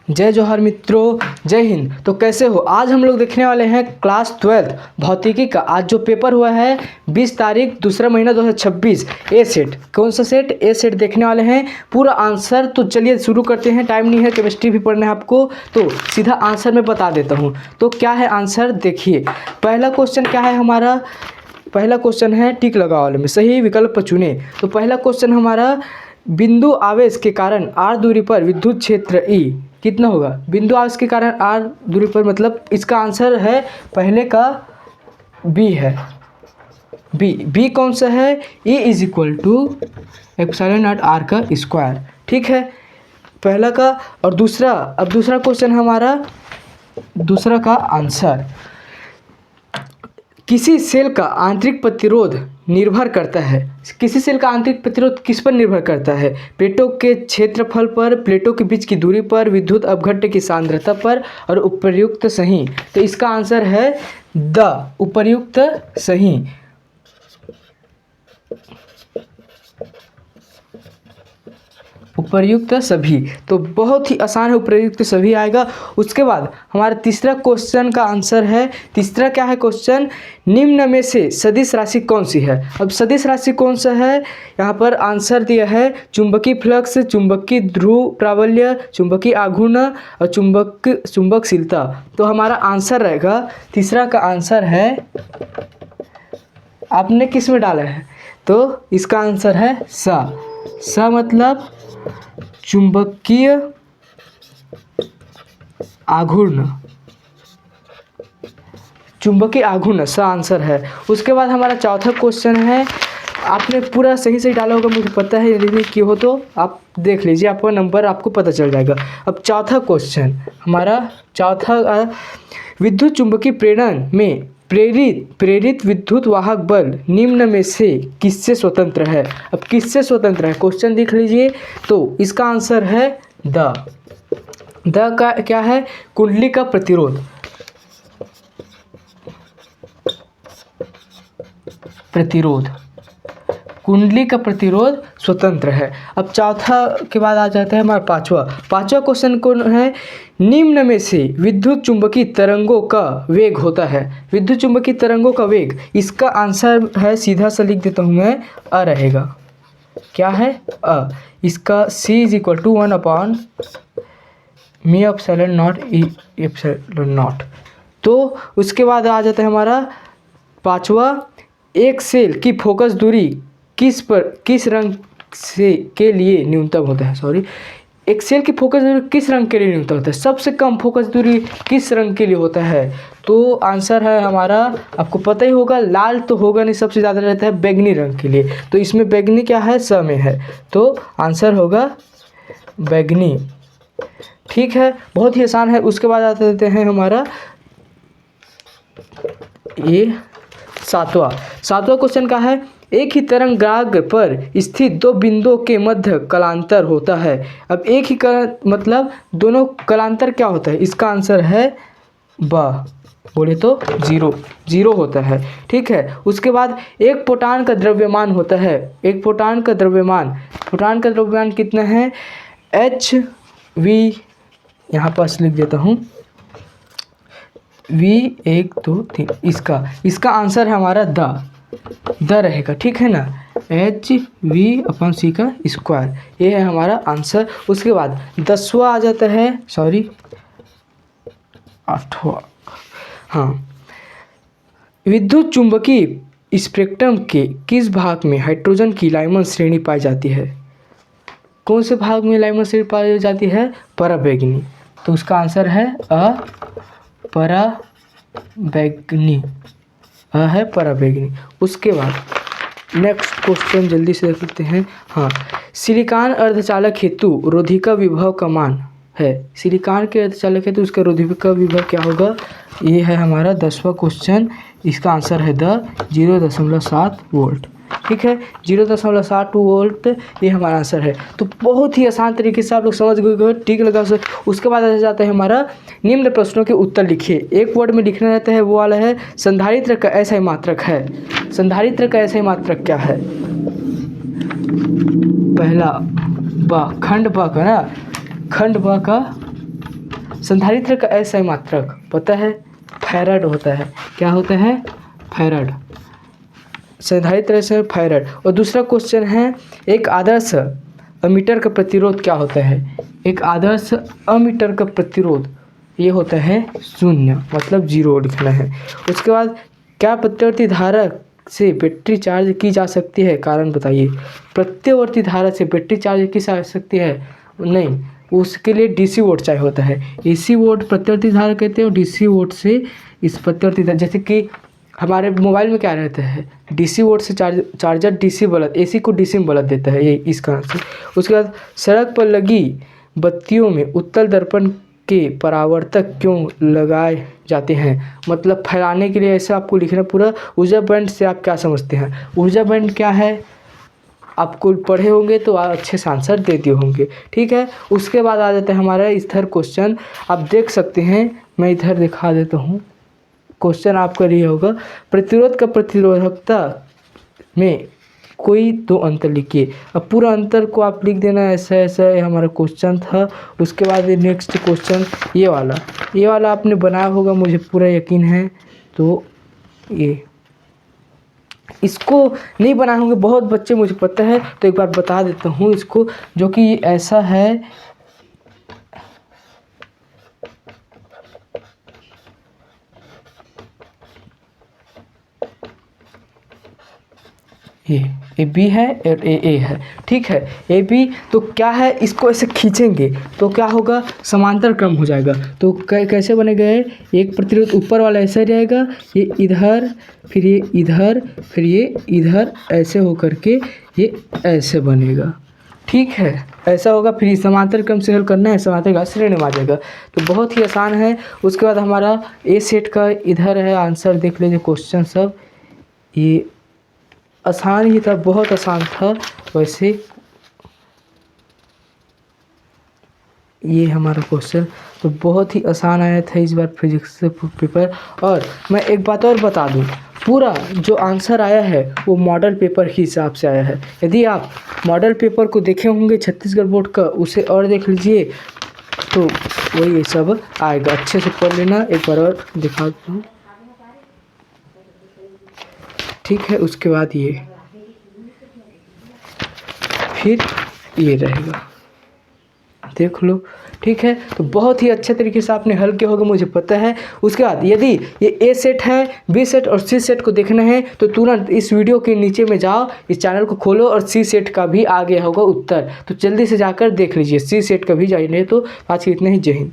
जय जौहर मित्रों, जय हिंद। तो कैसे हो? आज हम लोग देखने वाले हैं क्लास 12 भौतिकी का। आज जो पेपर हुआ है 20 तारीख दूसरा महीना 2026 ए सेट। कौन सा सेट? ए सेट देखने वाले हैं पूरा आंसर। तो चलिए शुरू करते हैं, टाइम नहीं है, केमिस्ट्री भी पढ़ना है आपको, तो सीधा आंसर मैं बता देता हूँ। तो क्या है आंसर देखिए। पहला क्वेश्चन क्या है हमारा? पहला क्वेश्चन है टिक लगा वाले में सही विकल्प चुने। तो पहला क्वेश्चन हमारा, बिंदु आवेश के कारण r दूरी पर विद्युत क्षेत्र E कितना होगा? बिंदु आवेश के कारण r दूरी पर, मतलब इसका आंसर है पहले का B है। बी कौन सा है? E is equal to epsilon naught r का स्क्वायर। ठीक है, पहला का। और दूसरा, अब दूसरा क्वेश्चन हमारा, दूसरा का आंसर, किसी सेल का आंतरिक प्रतिरोध निर्भर करता है। किसी सेल का आंतरिक प्रतिरोध किस पर निर्भर करता है? प्लेटों के क्षेत्रफल पर, प्लेटों के बीच की दूरी पर, विद्युत अपघट्य की सांद्रता पर और उपर्युक्त सही। तो इसका आंसर है द उपर्युक्त सही। उपर्युक्त सभी, तो बहुत ही आसान है, उपर्युक्त सभी आएगा। उसके बाद हमारा तीसरा क्वेश्चन का आंसर है, तीसरा क्या है क्वेश्चन? निम्न में से सदिश राशि कौन सी है? अब सदिश राशि कौन सा है? यहाँ पर आंसर दिया है चुंबकीय फ्लक्स, चुंबकीय ध्रुव प्राबल्य, चुंबकीय आघूर्ण और चुंबकशीलता। तो हमारा आंसर रहेगा, तीसरा का आंसर है, आपने किस में डाला है? तो इसका आंसर है सा मतलब चुंबकीय आघूर्ण। चुंबकीय आघूर्ण सा आंसर है। उसके बाद हमारा चौथा क्वेश्चन है, आपने पूरा सही सही डाला होगा, मुझे पता है, यदि नहीं किया हो तो आप देख लीजिए, आपका नंबर आपको पता चल जाएगा। अब चौथा क्वेश्चन हमारा, चौथा, विद्युत चुंबकीय प्रेरण में प्रेरित विद्युत वाहक बल निम्न में से किससे स्वतंत्र है? अब किससे स्वतंत्र है क्वेश्चन देख लीजिए। तो इसका आंसर है द का क्या है? कुंडली का प्रतिरोध। कुंडली का प्रतिरोध स्वतंत्र है। अब चौथा के बाद आ जाता है हमारा पांचवा क्वेश्चन कौन है? निम्न में से विद्युत चुंबकीय तरंगों का वेग होता है। विद्युत चुंबकीय तरंगों का वेग, इसका आंसर है, सीधा सा लिख देता हूँ मैं, अ रहेगा। क्या है? अ। इसका c is equal to 1/μ epsilon not E epsilon not. तो उसके बाद आ जाता है हमारा पांचवा, एक सेल की फोकस दूरी किस रंग से के लिए न्यूनतम होता है? एक सेल की फोकस दूरी किस रंग के लिए न्यूनतम होता है? सबसे कम फोकस दूरी किस रंग के लिए होता है? तो आंसर है हमारा, आपको पता ही होगा, लाल तो होगा नहीं, सबसे ज़्यादा रहता है बैगनी रंग के लिए। तो इसमें बैगनी क्या है? स में है, तो आंसर होगा बैगनी। ठीक है, बहुत ही आसान है। उसके बाद आते देते हैं हमारा ये सातवां क्वेश्चन का है, एक ही तरंगाग्र पर स्थित दो बिंदुओं के मध्य कलांतर होता है। अब एक ही मतलब दोनों कलांतर क्या होता है? इसका आंसर है बोले तो जीरो होता है। ठीक है, उसके बाद एक फोटान का द्रव्यमान होता है। एक फोटान का द्रव्यमान कितना है? hv, यहाँ पास लिख देता हूँ, v 1 2 3। इसका आंसर है हमारा द रहेगा। ठीक है ना, hv/c का स्क्वायर, ये है हमारा आंसर। उसके बाद 10वां आ जाता है, 8वां, हाँ, विद्युत चुंबकीय स्पेक्ट्रम के किस भाग में हाइड्रोजन की लाइमन श्रेणी पाई जाती है? कौन से भाग में लाइमन श्रेणी पाई जाती है? पराबैंगनी। तो उसका आंसर है पराबैंगनी। उसके बाद नेक्स्ट क्वेश्चन जल्दी से देख लेते हैं। हाँ, सिलिकॉन अर्धचालक हेतु रोधिका विभव का मान है। सिलिकॉन के अर्धचालक हेतु उसका रोधिका विभव क्या होगा? ये है हमारा 10वां क्वेश्चन। इसका आंसर है 0.7 वोल्ट। ठीक है, 0.7 वोल्ट, ये हमारा आंसर है। तो बहुत ही आसान तरीके से आप लोग समझ गए, ठीक लगा सर। उसके बाद आ जाता है हमारा, निम्न प्रश्नों के उत्तर लिखिए। एक वर्ड में लिखना रहता है, वो वाला है, संधारित्र का ऐसा ही मात्रक है। संधारित्र का ऐसा ही मात्रक क्या है? पहला खंड ब का ना, खंड ब का संधारित्र का SI मात्रक पता है, फैराड होता है। क्या होता है? फैराड। संधारित्र से फैराड। और दूसरा क्वेश्चन है, एक आदर्श अमीटर का प्रतिरोध क्या होता है? एक आदर्श अमीटर का प्रतिरोध ये होता है 0, मतलब 0 लिखना है। उसके बाद क्या प्रत्यावर्ती धारा से बैटरी चार्ज की जा सकती है? कारण बताइए। प्रत्यावर्ती धारा से बैटरी चार्ज की जा सकती है? नहीं, उसके लिए DC वोल्ट चाहिए होता है। AC वोल्ट प्रत्यावर्ती धारा कहते हैं और DC वोल्ट से इस प्रत्यावर्ती धारा, जैसे कि हमारे मोबाइल में क्या रहता है, DC वोल्ट से चार्जर DC बल्ब, AC को DC में बल्ब देता है, ये इस कारण से। उसके बाद सड़क पर लगी बत्तियों में उत्तल दर्पण के परावर्तक क्यों लगाए जाते हैं? मतलब फैलाने के लिए। ऐसा आपको लिखना पूरा। ऊर्जा बैंड से आप क्या समझते हैं? ऊर्जा बैंड क्या है आपको पढ़े होंगे तो आप अच्छे से आंसर दे दिए होंगे। ठीक है, उसके बाद आ जाता है हमारा इधर क्वेश्चन। आप देख सकते हैं, मैं इधर दिखा देता हूँ। क्वेश्चन आपका ये होगा, प्रतिरोध का प्रतिरोधकता में कोई 2 अंतर लिखिए। अब पूरा अंतर को आप लिख देना, ऐसा ऐसा हमारा क्वेश्चन था। उसके बाद नेक्स्ट क्वेश्चन ये वाला आपने बनाया होगा, मुझे पूरा यकीन है। तो ये इसको नहीं बनाए होंगे बहुत बच्चे, मुझे पता है, तो एक बार बता देता हूँ इसको, जो कि ऐसा है। ये B है और A है। ठीक है, AB तो क्या है, इसको ऐसे खींचेंगे तो क्या होगा, समांतर क्रम हो जाएगा। तो कैसे बनेगा? एक प्रतिरोध ऊपर वाला ऐसा रहेगा, ये इधर, फिर ये इधर, फिर ये इधर, ऐसे होकर के ये ऐसे बनेगा। ठीक है, ऐसा होगा। फिर समांतर क्रम से हल करना है, समांतर क्रम श्रेणी में आ जाएगा। तो बहुत ही आसान है। उसके बाद हमारा A सेट का इधर है, आंसर देख लीजिए। क्वेश्चन सब ये आसान ही था, बहुत आसान था वैसे। ये हमारा क्वेश्चन तो बहुत ही आसान आया था इस बार फिजिक्स से पेपर। और मैं एक बात और बता दूं, पूरा जो आंसर आया है वो मॉडल पेपर के हिसाब से आया है। यदि आप मॉडल पेपर को देखे होंगे छत्तीसगढ़ बोर्ड का, उसे और देख लीजिए तो वही सब आएगा। अच्छे से पढ़ लेना। एक बार और दिखा दूँ। ठीक है, उसके बाद ये फिर ये रहेगा, देख लो। ठीक है, तो बहुत ही अच्छे तरीके से आपने हल किया होगा, मुझे पता है। उसके बाद यदि ये A सेट है, B सेट और C सेट को देखना है तो तुरंत इस वीडियो के नीचे में जाओ, इस चैनल को खोलो और C सेट का भी आ गया होगा उत्तर, तो जल्दी से जाकर देख लीजिए। C सेट का भी जाइए। तो आज के इतना ही, जय हिंद।